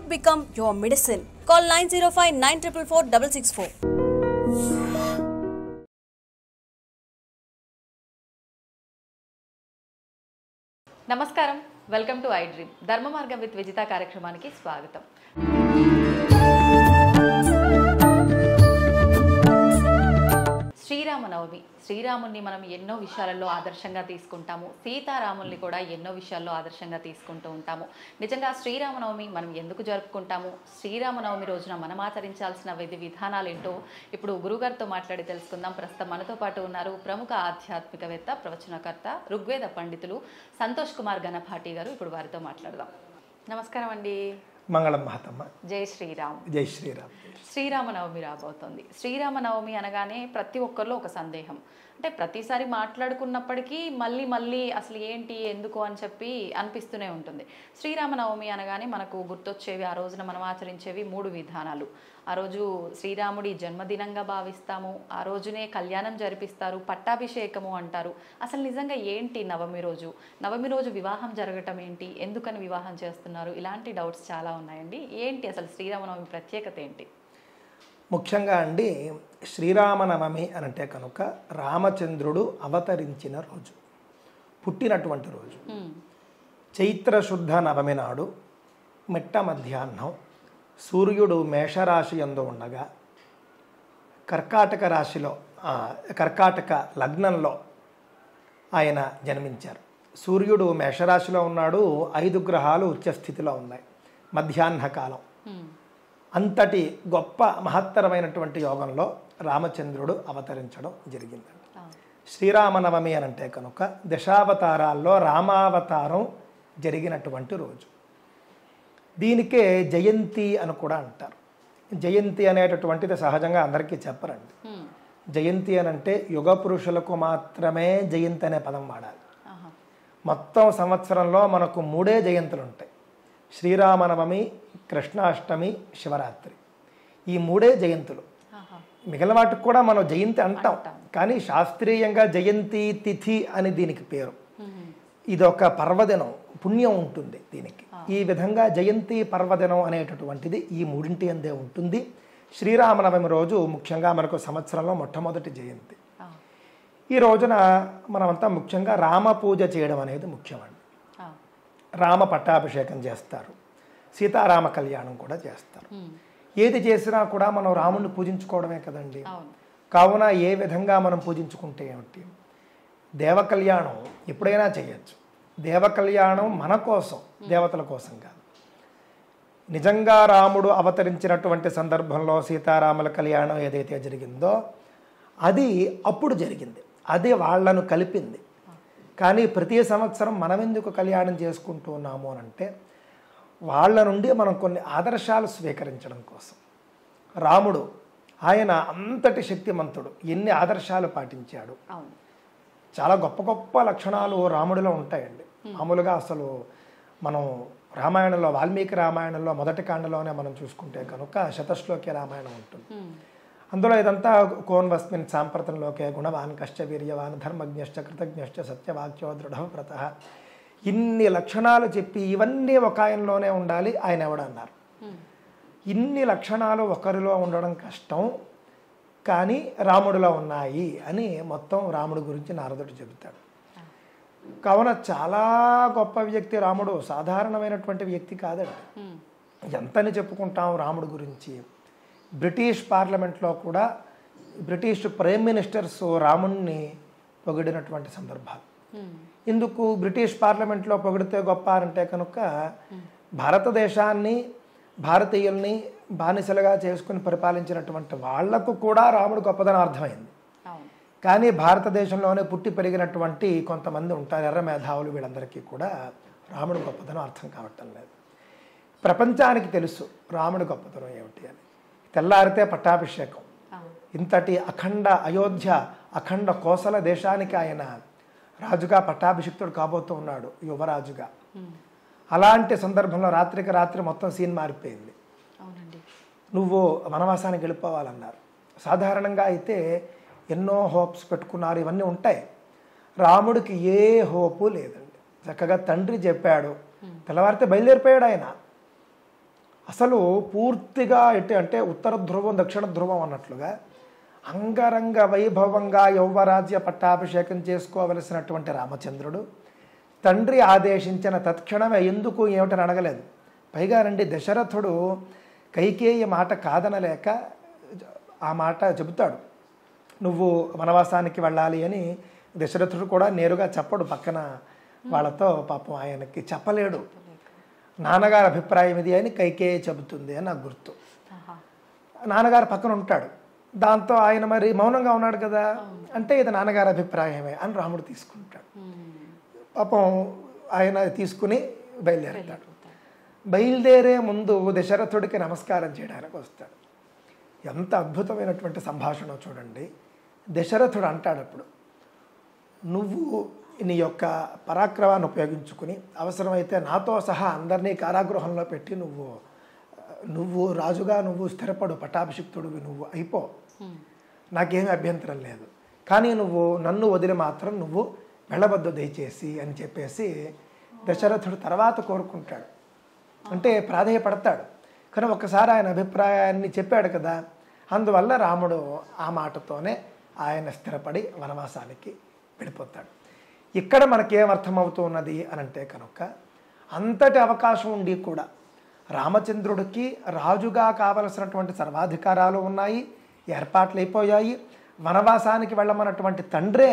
could become your medicine. Call 905 944 664. నమస్కారం, welcome to I dream. ధర్మ మార్గం విత్ విజిత కార్యక్రమానికి స్వాగతం. శ్రీరామనవమి. శ్రీరాముని మనం ఎన్నో విషయాలలో ఆదర్శంగా తీసుకుంటాము, సీతారాముల్ని కూడా ఎన్నో విషయాల్లో ఆదర్శంగా తీసుకుంటూ ఉంటాము. నిజంగా శ్రీరామనవమి మనం ఎందుకు జరుపుకుంటాము, శ్రీరామనవమి రోజున మనం ఆచరించాల్సిన విధి విధానాలు ఏంటో ఇప్పుడు గురుగారితో మాట్లాడి తెలుసుకుందాం. ప్రస్తుతం మనతో పాటు ఉన్నారు ప్రముఖ ఆధ్యాత్మికవేత్త, ప్రవచనకర్త, ఋగ్వేద పండితులు సంతోష్ కుమార్ గణపాటి గారు. ఇప్పుడు వారితో మాట్లాడదాం. నమస్కారం అండి. మంగళం మహాతమ్మ. జై శ్రీరామ్. జై శ్రీరామ్. శ్రీరామనవమి రాబోతోంది. శ్రీరామనవమి అనగానే ప్రతి ఒక్కరిలో ఒక సందేహం, అంటే ప్రతిసారి మాట్లాడుకున్నప్పటికీ మళ్ళీ అసలు ఏంటి ఎందుకు అని చెప్పి అనిపిస్తూనే ఉంటుంది. శ్రీరామనవమి అనగానే మనకు గుర్తొచ్చేవి, ఆ రోజున మనం ఆచరించేవి 3 విధానాలు. ఆ రోజు శ్రీరాముడి జన్మదినంగా భావిస్తాము, ఆ రోజునే కళ్యాణం జరిపిస్తారు, పట్టాభిషేకము అంటారు. అసలు నిజంగా ఏంటి నవమి రోజు? నవమి రోజు వివాహం జరగటం ఏంటి, ఎందుకని వివాహం చేస్తున్నారు? ఇలాంటి డౌట్స్ చాలా ఉన్నాయండి. ఏంటి అసలు శ్రీరామనవమి ప్రత్యేకత ఏంటి? ముఖ్యంగా అండి, శ్రీరామనవమి అనంటే కనుక రామచంద్రుడు అవతరించిన రోజు, పుట్టినటువంటి రోజు. చైత్రశుద్ధ నవమి నాడు మిట్ట మధ్యాహ్నం సూర్యుడు మేషరాశి యందు ఉండగా కర్కాటక లగ్నంలో ఆయన జన్మించారు. సూర్యుడు మేషరాశిలో ఉన్నాడు, 5 గ్రహాలు ఉచ్చస్థితిలో ఉన్నాయి. మధ్యాహ్న కాలం. అంతటి గొప్ప మహత్తరమైనటువంటి యోగంలో రామచంద్రుడు అవతరించడం జరిగిందండి. శ్రీరామనవమి అనంటే కనుక దశావతారాల్లో రామావతారం జరిగినటువంటి రోజు. దీనికే జయంతి అని కూడా అంటారు. జయంతి అనేటటువంటిది సహజంగా అందరికీ చెప్పరండి. జయంతి అని అంటే యుగ పురుషులకు మాత్రమే జయంతి అనే పదం వాడాలి. మొత్తం సంవత్సరంలో మనకు 3 జయంతులు ఉంటాయి: శ్రీరామనవమి, కృష్ణాష్టమి, శివరాత్రి. ఈ 3 జయంతులు. మిగిలిన వాటికి కూడా మనం జయంతి అంటాం, కానీ శాస్త్రీయంగా జయంతి తిథి అని దీనికి పేరు. ఇదొక పర్వదినం, పుణ్యం ఉంటుంది దీనికి. ఈ విధంగా జయంతి పర్వదినం అనేటటువంటిది ఈ 3 అందే ఉంటుంది. శ్రీరామనవమి రోజు ముఖ్యంగా మనకు సంవత్సరంలో మొట్టమొదటి జయంతి. ఈ రోజున మనమంతా ముఖ్యంగా రామ పూజ చేయడం అనేది ముఖ్యమండి. రామ పట్టాభిషేకం చేస్తారు, సీతారామ కళ్యాణం కూడా చేస్తారు. ఏది చేసినా కూడా మనం రాముడిని పూజించుకోవడమే కదండి. కావున ఏ విధంగా మనం పూజించుకుంటే ఏమిటి? దేవ కళ్యాణం ఎప్పుడైనా చేయొచ్చు. దేవ కళ్యాణం మన కోసం, దేవతల కోసం కాదు. నిజంగా రాముడు అవతరించినటువంటి సందర్భంలో సీతారాముల కళ్యాణం ఏదైతే జరిగిందో అది అప్పుడు జరిగింది, అది వాళ్లను కలిపింది. కానీ ప్రతి సంవత్సరం మనం ఎందుకు కళ్యాణం చేసుకుంటూ ఉన్నాము అని అంటే వాళ్ళ నుండి మనం కొన్ని ఆదర్శాలు స్వీకరించడం కోసం. రాముడు ఆయన అంతటి శక్తిమంతుడు, ఎన్ని ఆదర్శాలు పాటించాడు. చాలా గొప్ప గొప్ప లక్షణాలు రాముడిలో ఉంటాయండి. మామూలుగా అసలు మనం రామాయణంలో, వాల్మీకి రామాయణంలో మొదటి కాండలోనే మనం చూసుకుంటే కనుక శతశ్లోకి రామాయణం ఉంటుంది. అందులో ఇదంతా కోన్వస్మిన్ సాంప్రతంలోకే గుణవాన్ కశ్చ వీర్యవాన్ ధర్మజ్ఞశ్చ కృతజ్ఞశ్చ సత్యవాక్యో దృఢవ్రత, ఇన్ని లక్షణాలు చెప్పి ఇవన్నీ ఒక ఆయనలోనే ఉండాలి, ఆయన ఎవడన్నారు. ఇన్ని లక్షణాలు ఒకరిలో ఉండడం కష్టం, కానీ రాముడిలో ఉన్నాయి అని మొత్తం రాముడి గురించి నారదుడు చెబుతాడు. కావున చాలా గొప్ప వ్యక్తి రాముడు, సాధారణమైనటువంటి వ్యక్తి కాదండి. ఎంతని చెప్పుకుంటాం రాముడి గురించి. బ్రిటిష్ పార్లమెంట్లో కూడా బ్రిటిష్ ప్రైమ్ మినిస్టర్స్ రాముడిని పొగిడినటువంటి సందర్భాలు. ఎందుకు బ్రిటిష్ పార్లమెంట్లో పొగిడితే గొప్ప అంటే కనుక భారతదేశాన్ని, భారతీయుల్ని బానిసలుగా చేసుకుని పరిపాలించినటువంటి వాళ్లకు కూడా రాముడు గొప్పదని అర్థమైంది. కానీ భారతదేశంలోనే పుట్టి పెరిగినటువంటి కొంతమంది ఉంటారు, ఎర్ర మేధావులు, వీళ్ళందరికీ కూడా రాముడు గొప్పతనం అర్థం కావటం లేదు. ప్రపంచానికి తెలుసు రాముడు గొప్పతనం ఏమిటి అని. తెల్లారితే పట్టాభిషేకం. ఇంతటి అఖండ అయోధ్య, అఖండ కోసల దేశానికి ఆయన రాజుగా పట్టాభిషిక్తుడు కాబోతూ ఉన్నాడు, యువరాజుగా. అలాంటి సందర్భంలో రాత్రికి రాత్రి మొత్తం సీన్ మారిపోయింది. నువ్వు వనవాసానికి వెళ్ళిపోవాలన్నారు. సాధారణంగా అయితే ఎన్నో హోప్స్ పెట్టుకున్నారు, ఇవన్నీ ఉంటాయి. రాముడికి ఏ హోపు లేదండి. చక్కగా తండ్రి చెప్పాడు, తెల్లవారితే బయలుదేరిపోయాడు ఆయన. అసలు పూర్తిగా అంటే ఉత్తర ధ్రువం దక్షిణ ధ్రువం అన్నట్లుగా అంగరంగ వైభవంగా యౌవరాజ్య పట్టాభిషేకం చేసుకోవలసినటువంటి రామచంద్రుడు తండ్రి ఆదేశించిన తత్క్షణమే ఎందుకు ఏమిటని అడగలేదు. పైగా రండి దశరథుడు కైకేయి మాట కాదనలేక ఆ మాట చెబుతాడు, నువ్వు వనవాసానికి వెళ్ళాలి అని. దశరథుడు కూడా నేరుగా చెప్పడు, పక్కన వాళ్ళతో పాపం ఆయనకి చెప్పలేడు. నాన్నగారి అభిప్రాయం ఇది అని కైకేయి చెబుతుంది అని నాకు గుర్తు. నాన్నగారు పక్కన ఉంటాడు, దాంతో ఆయన మరి మౌనంగా ఉన్నాడు కదా, అంటే ఇది నాన్నగారి అభిప్రాయమే అని రాముడు తీసుకుంటాడు. పాపం ఆయన తీసుకుని బయలుదేరుతాడు. బయలుదేరే ముందు దశరథుడికి నమస్కారం చేయడానికి వస్తాడు. ఎంత అద్భుతమైనటువంటి సంభాషణ చూడండి. దశరథుడు అంటాడు అప్పుడు, నువ్వు నీ యొక్క పరాక్రమాన్ని ఉపయోగించుకుని అవసరమైతే నాతో సహా అందరినీ కారాగృహంలో పెట్టి నువ్వు రాజుగా నువ్వు స్థిరపడు, పట్టాభిషిక్తుడివి నువ్వు అయిపో, నాకేమీ అభ్యంతరం లేదు. కానీ నువ్వు నన్ను వదిలి మాత్రం నువ్వు వెళ్ళవద్దు దయచేసి అని చెప్పేసి దశరథుడు తర్వాత కోరుకుంటాడు. అంటే ప్రాధేయపడతాడు. కానీ ఒక్కసారి ఆయన అభిప్రాయాన్ని చెప్పాడు కదా, అందువల్ల రాముడు ఆ మాటతోనే ఆయన స్థిరపడి వనవాసానికి వెళ్ళిపోతాడు. ఇక్కడ మనకేమర్థమవుతున్నది అని అంటే కనుక, అంతటి అవకాశం ఉండి కూడా రామచంద్రుడికి రాజుగా కావలసినటువంటి సర్వాధికారాలు ఉన్నాయి, ఏర్పాట్లు అయిపోయాయి. వనవాసానికి వెళ్ళమన్నటువంటి తండ్రే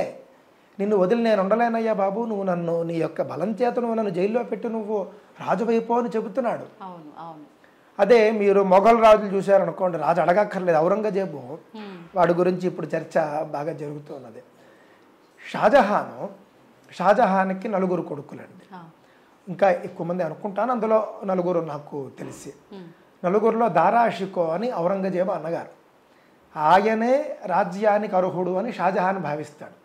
నిన్ను వదిలి నేను ఉండలేనయ్యా బాబు, నువ్వు నన్ను నీ యొక్క బలం చేత నువ్వు నన్ను జైల్లో పెట్టి నువ్వు రాజువైపో అని చెబుతున్నాడు. అదే మీరు మొఘల్ రాజులు చూశారనుకోండి, రాజు అడగక్కర్లేదు. ఔరంగజేబు వాడి గురించి ఇప్పుడు చర్చ బాగా జరుగుతున్నది. షాజహాన్కి 4 కొడుకులండి, ఇంకా ఎక్కువ మంది అనుకుంటాను, అందులో 4 నాకు తెలిసి. 4లో దారాషికో అని ఔరంగజేబు అన్నగారు, ఆయనే రాజ్యానికి అర్హుడు అని షాజహాన్ భావిస్తాడు.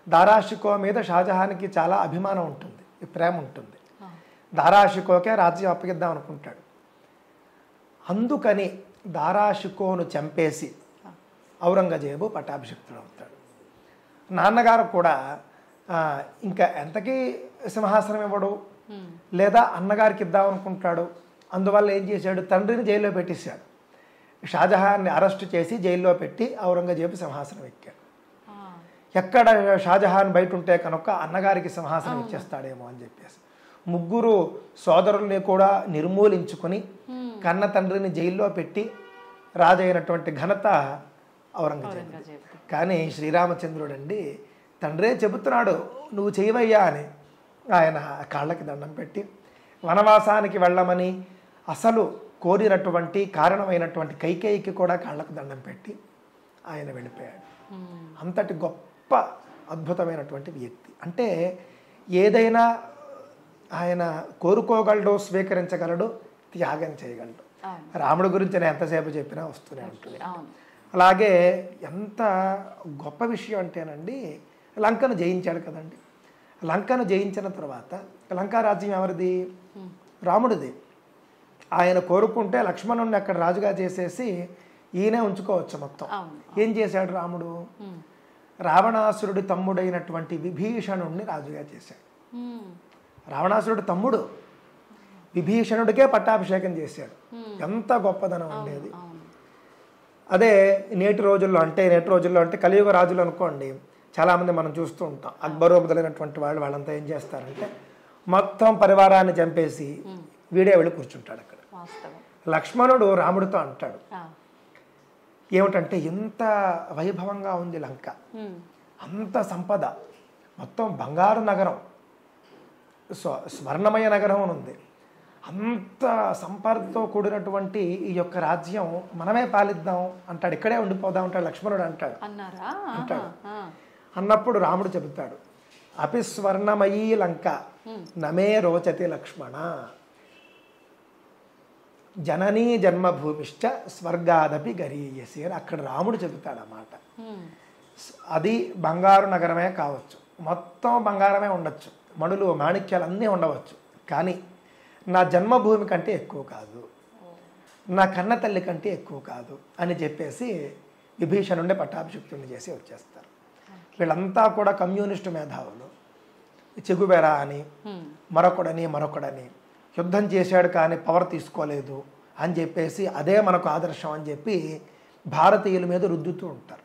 దారాషికో మీద షాజహాన్కి చాలా అభిమానం ఉంటుంది, ప్రేమ ఉంటుంది. దారాషికోకే రాజ్యం అప్పగిద్దాం అనుకుంటాడు. అందుకని దారాషికోను చంపేసి ఔరంగజేబు పట్టాభిషిక్తుడు అవుతాడు. నాన్నగారు కూడా ఇంకా ఎంతకీ సింహాసనం ఇవ్వడు, లేదా అన్నగారికి ఇద్దాం అనుకుంటాడు. అందువల్ల ఏం చేశాడు, తండ్రిని జైల్లో పెట్టేశాడు. షాజహాన్ని అరెస్ట్ చేసి జైల్లో పెట్టి ఔరంగజేబు సింహాసనం ఎక్కాడు. ఎక్కడ షాజహాన్ బయట ఉంటే కనుక అన్నగారికి సింహాసనం ఇచ్చేస్తాడేమో అని చెప్పేసి 3 సోదరుల్ని కూడా నిర్మూలించుకొని కన్న తండ్రిని జైల్లో పెట్టి రాజైనటువంటి ఘనత ఔరంగజేబు. కానీ శ్రీరామచంద్రుడు అండి, తండ్రే చెబుతున్నాడు నువ్వు చేయవయ్యా అని ఆయన కాళ్ళకి దండం పెట్టి వనవాసానికి వెళ్ళమని అసలు కోరినటువంటి కారణమైనటువంటి కైకేయికి కూడా కాళ్ళకు దండం పెట్టి ఆయన వెళ్ళిపోయాడు. అంతటి గొప్ప అద్భుతమైనటువంటి వ్యక్తి. అంటే ఏదైనా ఆయన కోరుకోగలడు, స్వీకరించగలడు, త్యాగం చేయగలడు. రాముడి గురించి నేను ఎంతసేపు చెప్పినా వస్తూనే ఉంటుంది. అలాగే ఎంత గొప్ప విషయం అంటేనండి, లంకను జయించాడు కదండి. లంకను జయించిన తర్వాత లంకా రాజ్యం ఎవరిది? రాముడిది. ఆయన కోరుకుంటే లక్ష్మణుడిని అక్కడ రాజుగా చేసేసి ఈయనే ఉంచుకోవచ్చు మొత్తం. ఏం చేశాడు రాముడు? రావణాసురుడి తమ్ముడైనటువంటి విభీషణుడిని రాజుగా చేశాడు. రావణాసురుడి తమ్ముడు విభీషణుడికే పట్టాభిషేకం చేశాడు. ఎంత గొప్పదనం ఉండేది. అదే నేటి రోజుల్లో అంటే కలియుగ రాజులు అనుకోండి, చాలామంది మనం చూస్తూ ఉంటాం. అక్బరు మొదలైనటువంటి వాళ్ళంతా ఏం చేస్తారంటే మొత్తం పరివారాన్ని చంపేసి వీడే వెళ్ళి కూర్చుంటాడు అక్కడ. లక్ష్మణుడు రాముడితో అంటాడు, ఏమిటంటే ఎంత వైభవంగా ఉంది లంక, అంత సంపద, మొత్తం బంగారు నగరం, స్వర్ణమయ నగరం ఉంది, అంత సంపదతో కూడినటువంటి ఈ యొక్క రాజ్యం మనమే పాలిద్దాం అంటాడు, ఇక్కడే ఉండిపోదాం అంటాడు లక్ష్మణుడు అంటాడు. అన్నప్పుడు రాముడు చెబుతాడు, అపి స్వర్ణమయీ లంక నమే రోచతి లక్ష్మణ జననీ జన్మభూమిశ్చ స్వర్గాదపి గరీయసి అని అక్కడ రాముడు చెబుతాడు అన్నమాట. అది బంగారు నగరమే కావచ్చు, మొత్తం బంగారమే ఉండొచ్చు, మణులు మాణిక్యాలు అన్నీ ఉండవచ్చు, కానీ నా జన్మభూమి కంటే ఎక్కువ కాదు, నా కన్న తల్లి కంటే ఎక్కువ కాదు అని చెప్పేసి విభీషణుడిని పట్టాభిషిక్తుడిని చేసి వచ్చేస్తారు. వీళ్ళంతా కూడా కమ్యూనిస్టు మేధావులు, చెగుబెరా అని మరొకడని యుద్ధం చేశాడు కానీ పవర్ తీసుకోలేదు అని చెప్పేసి అదే మనకు ఆదర్శం అని చెప్పి భారతీయుల మీద రుద్దుతూ ఉంటారు.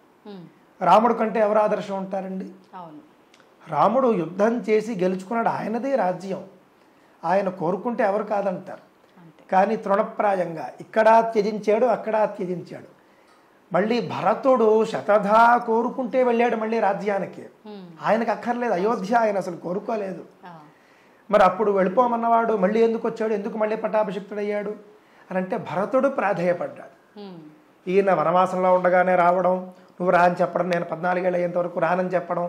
రాముడు కంటే ఎవరు ఆదర్శం ఉంటారండి? రాముడు యుద్ధం చేసి గెలుచుకున్నాడు, ఆయనదే రాజ్యం, ఆయన కోరుకుంటే ఎవరు కాదంటారు. కానీ తృణప్రాయంగా ఇక్కడ త్యజించాడు, అక్కడ త్యజించాడు. మళ్ళీ భరతుడు శతధా కోరుకుంటే వెళ్ళాడు మళ్ళీ రాజ్యానికి, ఆయనకు అక్కర్లేదు, అయోధ్య ఆయన అసలు కోరుకోలేదు. మరి అప్పుడు వెళ్ళిపోమన్నవాడు మళ్ళీ ఎందుకు వచ్చాడు, ఎందుకు మళ్ళీ పట్టాభిషిక్తుడయ్యాడు అని అంటే భరతుడు ప్రాధేయపడ్డాడు. ఈయన వనవాసంలో ఉండగానే రావడం, నువ్వు రా అని చెప్పడం, నేను 14 ఏళ్ళు అయ్యేంత వరకు రానని చెప్పడం,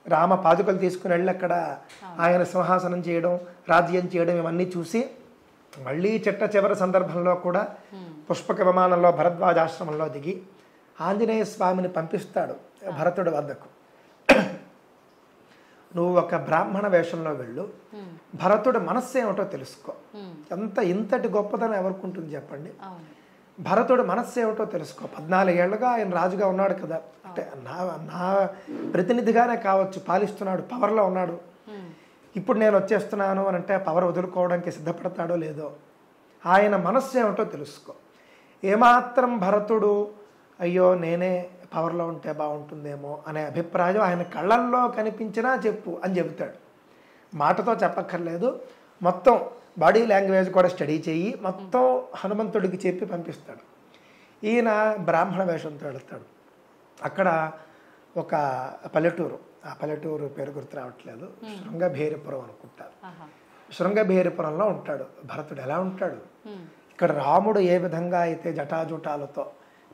రామ పాదుకలు తీసుకుని వెళ్ళి అక్కడ ఆయన సింహాసనం చేయడం, రాజ్యం చేయడం, ఇవన్నీ చూసి మళ్ళీ చివరి సందర్భంలో కూడా పుష్పక విమానంలో భరద్వాజాశ్రమంలో దిగి ఆంజనేయ స్వామిని పంపిస్తాడు భరతుడి వద్దకు. నువ్వు ఒక బ్రాహ్మణ వేషంలో వెళ్ళు, భరతుడి మనస్సు ఏమిటో తెలుసుకో. ఇంతటి గొప్పతనం ఎవరికి ఉంటుంది చెప్పండి? భరతుడు మనస్సు ఏమిటో తెలుసుకో. 14 ఏళ్ళుగా ఆయన రాజుగా ఉన్నాడు కదా, అంటే నా ప్రతినిధిగానే కావచ్చు, పాలిస్తున్నాడు, పవర్లో ఉన్నాడు. ఇప్పుడు నేను వచ్చేస్తున్నాను అని అంటే పవర్ వదులుకోవడానికి సిద్ధపడతాడో లేదో, ఆయన మనస్సు ఏమిటో తెలుసుకో. ఏమాత్రం భరతుడు అయ్యో నేనే పవర్లో ఉంటే బాగుంటుందేమో అనే అభిప్రాయం ఆయన కళ్ళల్లో కనిపించినా చెప్పు అని చెబుతాడు. మాటతో చెప్పక్కర్లేదు, మొత్తం బాడీ లాంగ్వేజ్ కూడా స్టడీ చేయి, మొత్తం హనుమంతుడికి చెప్పి పంపిస్తాడు. ఈయన బ్రాహ్మణ వేషంతో వెళతాడు. అక్కడ ఒక పల్లెటూరు, ఆ పల్లెటూరు పేరు గుర్తు రావట్లేదు, శృంగభేరిపురం అనుకుంటారు. శృంగభేరిపురంలో ఉంటాడు భరతుడు. ఎలా ఉంటాడు? ఇక్కడ రాముడు ఏ విధంగా అయితే జటాజుటాలతో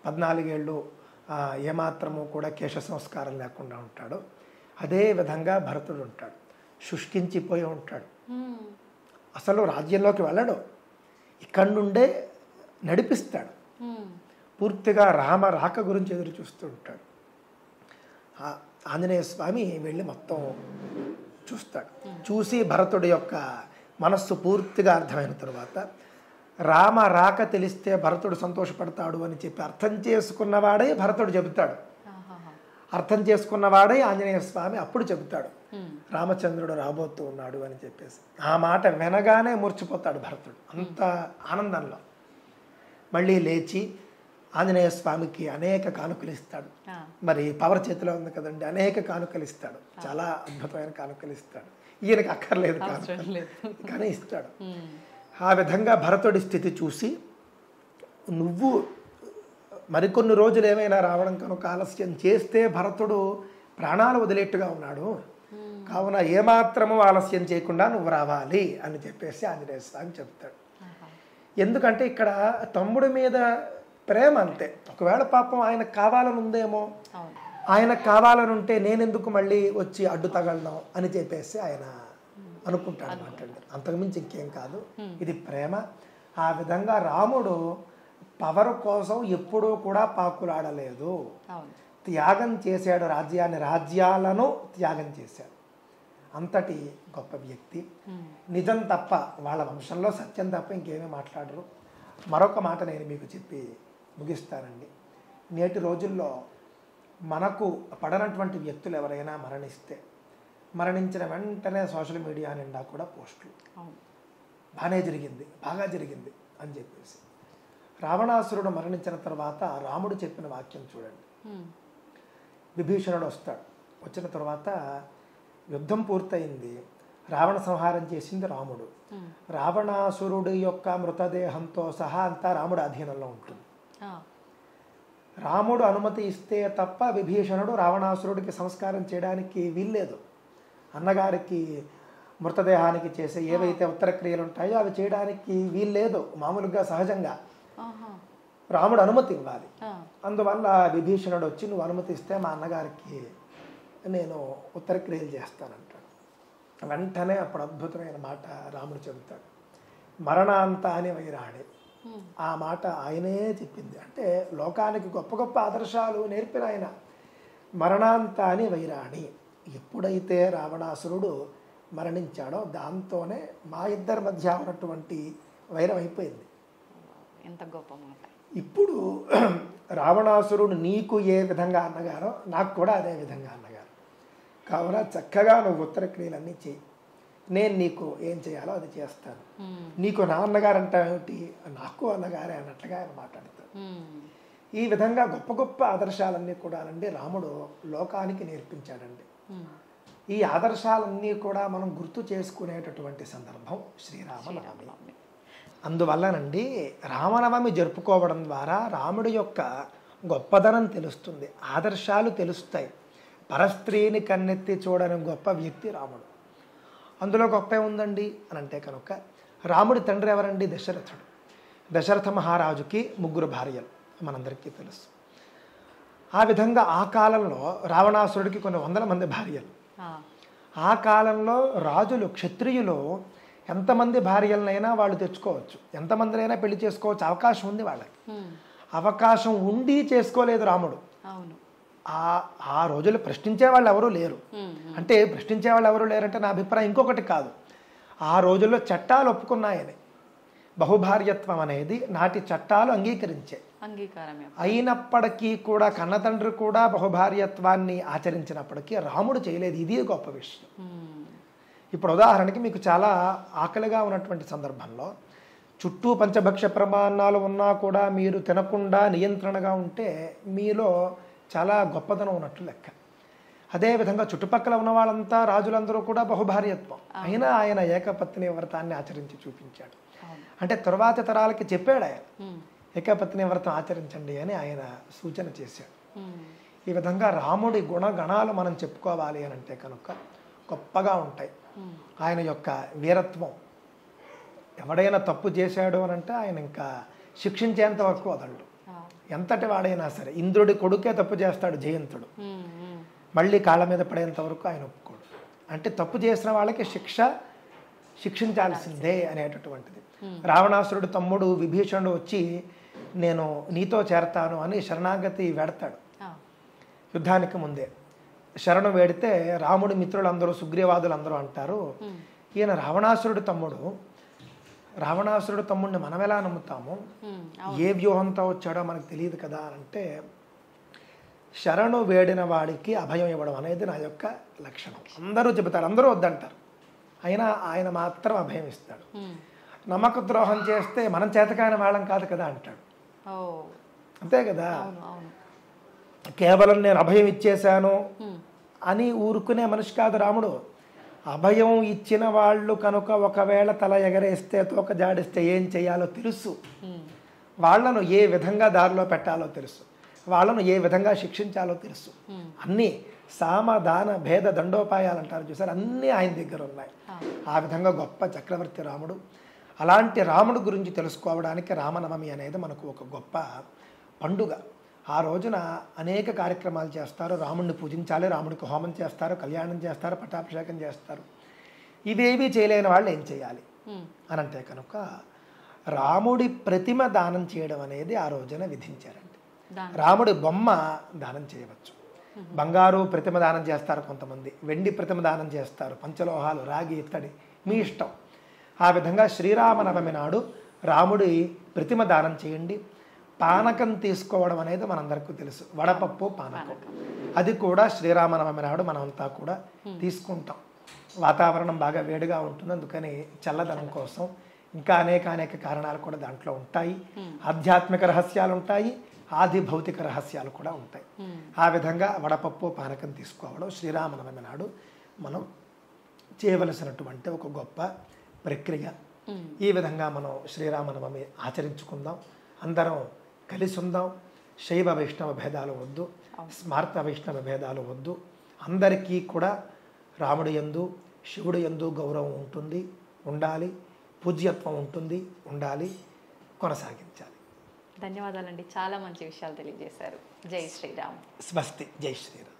14 ఏళ్ళు ఏమాత్రము కూడా కేశ సంస్కారం లేకుండా ఉంటాడో అదే విధంగా భరతుడు ఉంటాడు. శుష్కించిపోయి ఉంటాడు, అసలు రాజ్యంలోకి వెళ్ళడు, ఇక్కడి నుండే నడిపిస్తాడు. పూర్తిగా రామ రాక గురించి ఎదురు చూస్తూ ఉంటాడు. ఆంజనేయ స్వామి వెళ్ళి మొత్తం చూస్తాడు. చూసి భరతుడి యొక్క మనస్సు పూర్తిగా అర్థమైన తరువాత రామ రాక తెలిస్తే భరతుడు సంతోషపడతాడు అని చెప్పి అర్థం చేసుకున్నవాడే భరతుడు చెబుతాడు. అర్థం చేసుకున్నవాడే ఆంజనేయ స్వామి అప్పుడు చెబుతాడు రామచంద్రుడు రాబోతూ ఉన్నాడు అని చెప్పేసి. ఆ మాట వినగానే మూర్చిపోతాడు భరతుడు, అంత ఆనందంలో. మళ్ళీ లేచి ఆంజనేయ స్వామికి అనేక కానుకలు ఇస్తాడు. మరి పవర్ చేతిలో ఉంది కదండి, అనేక కానుకలు ఇస్తాడు, చాలా అద్భుతమైన కానుకలు ఇస్తాడు. ఈయనకి అక్కర్లేదు కానుకలు, కానీ ఇస్తాడు. ఆ విధంగా భరతుడి స్థితి చూసి నువ్వు మరికొన్ని రోజులు ఏమైనా రావడం కనుక ఆలస్యం చేస్తే భరతుడు ప్రాణాలు వదిలేట్టుగా ఉన్నాడు, కావున ఏమాత్రము ఆలస్యం చేయకుండా నువ్వు రావాలి అని చెప్పేసి ఆంజనేయ స్వామి చెప్తాడు. ఎందుకంటే ఇక్కడ తమ్ముడి మీద ప్రేమ అంతే. ఒకవేళ పాపం ఆయనకు కావాలని ఉందేమో, ఆయనకు కావాలని ఉంటే నేనెందుకు మళ్ళీ వచ్చి అడ్డు తగలడం అని చెప్పేసి ఆయన అనుకుంటాడు అన్నమాట. అంతకుమించి ఇంకేం కాదు, ఇది ప్రేమ. ఆ విధంగా రాముడు పవర్ కోసం ఎప్పుడూ కూడా పాకులాడలేదు, త్యాగం చేశాడు రాజ్యాన్ని, రాజ్యాలను త్యాగం చేశాడు. అంతటి గొప్ప వ్యక్తి. నిజం తప్ప, వాళ్ళ వంశంలో సత్యం తప్ప ఇంకేమీ మాట్లాడరు. మరొక మాట నేను మీకు చెప్పి ముగిస్తానండి. నేటి రోజుల్లో మనకు పడనటువంటి వ్యక్తులు ఎవరైనా మరణిస్తే మరణించిన వెంటనే సోషల్ మీడియా నిండా కూడా పోస్టులు, బాగా జరిగింది అని చెప్పేసి. రావణాసురుడు మరణించిన తర్వాత రాముడు చెప్పిన వాక్యం చూడండి. విభీషణుడు వస్తాడు, వచ్చిన తర్వాత యుద్ధం పూర్తయింది, రావణ సంహారం చేసింది రాముడు. రావణాసురుడి యొక్క మృతదేహంతో సహా అంతా రాముడు అధీనంలో ఉంటుంది. రాముడు అనుమతి ఇస్తే తప్ప విభీషణుడు రావణాసురుడికి సంస్కారం చేయడానికి వీల్లేదు. అన్నగారికి మృతదేహానికి చేసే ఏవైతే ఉత్తర క్రియలు ఉంటాయో అవి చేయడానికి వీల్లేదు. మామూలుగా సహజంగా రాముడు అనుమతి ఇవ్వాలి. అందువల్ల విభీషణుడు వచ్చి నువ్వు అనుమతి ఇస్తే మా అన్నగారికి నేను ఉత్తర క్రియలు చేస్తానంటాడు. వెంటనే అప్పుడు అద్భుతమైన మాట రాముడు చెబుతాడు, మరణాంత అని వైరాణి. ఆ మాట ఆయనే చెప్పింది. అంటే లోకానికి గొప్ప గొప్ప ఆదర్శాలు నేర్పిన ఆయన. మరణాంత అని వైరాణి. ఎప్పుడైతే రావణాసురుడు మరణించాడో దాంతోనే మా ఇద్దరి మధ్య ఉన్నటువంటి వైరం అయిపోయింది. ఎంత గొప్ప మాట. ఇప్పుడు రావణాసురుడు నీకు ఏ విధంగా అన్నగారో నాకు కూడా అదే విధంగా అన్నగారు. కావున చక్కగా నువ్వు ఉత్తర క్రియలన్నీ చేయి. నేను నీకు ఏం చేయాలో అది చేస్తాను, నీకు నా అన్నగారు అంటే నాకు అన్నగారే అన్నట్లుగా ఆయన మాట్లాడతాడు. ఈ విధంగా గొప్ప గొప్ప ఆదర్శాలన్నీ కూడా అండి రాముడు లోకానికి నేర్పించాడండి. ఈ ఆదర్శాలన్నీ కూడా మనం గుర్తు చేసుకునేటటువంటి సందర్భం శ్రీరామనవమి. అందువల్లనండి రామనవమి జరుపుకోవడం ద్వారా రాముడి యొక్క గొప్పదనం తెలుస్తుంది, ఆదర్శాలు తెలుస్తాయి. పరస్త్రీని కన్నెత్తి చూడని గొప్ప వ్యక్తి రాముడు. అందులో గొప్ప ఉందండి అని అంటే కనుక రాముడి తండ్రి ఎవరండి? దశరథుడు. దశరథ మహారాజుకి 3 భార్యలు మనందరికీ తెలుసు. ఆ విధంగా ఆ కాలంలో రావణాసురుడికి కొన్ని 100 మంది భార్యలు. ఆ కాలంలో రాజులు క్షత్రియులు ఎంతమంది భార్యలనైనా వాళ్ళు తెచ్చుకోవచ్చు, ఎంతమందినైనా పెళ్లి చేసుకోవచ్చు, అవకాశం ఉంది వాళ్ళకి. అవకాశం ఉండి చేసుకోలేదు రాముడు. ఆ రోజులు ప్రశ్నించే వాళ్ళు ఎవరూ లేరు. అంటే ప్రశ్నించే వాళ్ళు ఎవరు లేరంటే నా అభిప్రాయం ఇంకొకటి కాదు, ఆ రోజుల్లో చట్టాలు ఒప్పుకున్నాయని. బహుభార్యత్వం అనేది నాటి చట్టాలు అంగీకరించే. అయినప్పటికీ కూడా కన్నతండ్రి కూడా బహుభార్యత్వాన్ని ఆచరించినప్పటికీ రాముడు చేయలేదు. ఇది గొప్ప విషయం. ఇప్పుడు ఉదాహరణకి మీకు చాలా ఆకలిగా ఉన్నటువంటి సందర్భంలో చుట్టూ పంచభక్ష ప్రమాణాలు ఉన్నా కూడా మీరు తినకుండా నియంత్రణగా ఉంటే మీలో చాలా గొప్పదనం ఉన్నట్లు లెక్క. అదేవిధంగా చుట్టుపక్కల ఉన్న వాళ్ళంతా రాజులందరూ కూడా బహుభార్యత్వం, అయినా ఆయన ఏకపత్ని వ్రతాన్ని ఆచరించి చూపించాడు. అంటే తరువాతి తరాలకి చెప్పాడు ఆయన, ఏకపత్ని వ్రతం ఆచరించండి అని ఆయన సూచన చేశాడు. ఈ విధంగా రాముడి గుణగణాలు మనం చెప్పుకోవాలి అని అంటే కనుక గొప్పగా ఉంటాయి. ఆయన యొక్క వీరత్వం, ఎవడైనా తప్పు చేశాడు అని అంటే ఆయన ఇంకా శిక్షించేంత వరకు వదలడు. ఎంతటి వాడైనా సరే, ఇంద్రుడి కొడుకే తప్పు చేస్తాడు జయంతుడు, మళ్ళీ కాళ్ళ మీద పడేంత వరకు ఆయన ఒప్పుకోడు. అంటే తప్పు చేసిన వాళ్ళకి శిక్షించాల్సిందే అనేటటువంటిది. రావణాసురుడు తమ్ముడు విభీషణుడు వచ్చి నేను నీతో చేరతాను అని శరణాగతి వేడతాడు. యుద్ధానికి ముందే శరణు వేడితే రాముడి మిత్రులందరూ సుగ్రీవాదులు అందరూ అంటారు, ఈయన రావణాసురుడు తమ్ముడిని మనం ఎలా నమ్ముతాము, ఏ వ్యూహంతో వచ్చాడో మనకు తెలియదు కదా అంటే, శరణు వేడిన వాడికి అభయం ఇవ్వడం అనేది నా యొక్క లక్షణం. అందరూ చెబుతారు, అందరూ వద్దంటారు, అయినా ఆయన మాత్రం అభయం ఇస్తాడు. నమ్మక ద్రోహం చేస్తే మనం చేతకాని వాళ్ళం కాదు కదా అంటాడు. అంతే కదా, కేవలం నేను అభయం ఇచ్చేశాను అని ఊరుకునే మనిషి కాదు రాముడు. అభయం ఇచ్చిన వాళ్ళు కనుక ఒకవేళ తల ఎగరేస్తే తోక జాడిస్తే ఏం చేయాలో తెలుసు, వాళ్లను ఏ విధంగా దారిలో పెట్టాలో తెలుసు, వాళ్ళను ఏ విధంగా శిక్షించాలో తెలుసు. అన్నీ సామదాన భేద దండోపాయాలు అంటారు చూసారు, అన్నీ ఆయన దగ్గర ఉన్నాయి. ఆ విధంగా గొప్ప చక్రవర్తి రాముడు. అలాంటి రాముడు గురించి తెలుసుకోవడానికి రామనవమి అనేది మనకు ఒక గొప్ప పండుగ. ఆ రోజున అనేక కార్యక్రమాలు చేస్తారు. రాముడిని పూజించాలి, రాముడికి హోమం చేస్తారు, కళ్యాణం చేస్తారు, పట్టాభిషేకం చేస్తారు. ఇవేవి చేయలేని వాళ్ళు ఏం చేయాలి అని అంటే కనుక రాముడి ప్రతిమ దానం చేయడం అనేది ఆ రోజున విధించారండి. రాముడి బొమ్మ దానం చేయవచ్చు. బంగారు ప్రతిమ దానం చేస్తారు కొంతమంది, వెండి ప్రతిమ దానం చేస్తారు, పంచలోహాలు, రాగి, ఇత్తడి, మీ ఇష్టం. ఆ విధంగా శ్రీరామనవమి నాడు రాముడి ప్రతిమ దానం చేయండి. పానకం తీసుకోవడం అనేది మనందరికీ తెలుసు, వడపప్పు పానకం. అది కూడా శ్రీరామనవమి నాడు మనమంతా కూడా తీసుకుంటాం. వాతావరణం బాగా వేడిగా ఉంటుంది, అందుకని చల్లదనం కోసం. ఇంకా అనేక కారణాలు కూడా దాంట్లో ఉంటాయి. ఆధ్యాత్మిక రహస్యాలు ఉంటాయి, ఆది భౌతిక రహస్యాలు కూడా ఉంటాయి. ఆ విధంగా వడపప్పు పానకం తీసుకోవడం శ్రీరామనవమి నాడు మనం చేయవలసినటువంటి ఒక గొప్ప ప్రక్రియ. ఈ విధంగా మనం శ్రీరామనవమి ఆచరించుకుందాం, అందరం కలిసి ఉందాం. శైవ వైష్ణవ భేదాలు వద్దు, స్మార్త వైష్ణవ భేదాలు వద్దు. అందరికీ కూడా రాముడి యందు శివుడి యందు గౌరవం ఉంటుంది, ఉండాలి, పూజ్యత్వం ఉంటుంది, ఉండాలి, కొనసాగించాలి. ధన్యవాదాలండి, చాలా మంచి విషయాలు తెలియజేశారు. జై శ్రీరామ్. స్వస్తి. జై శ్రీరామ్.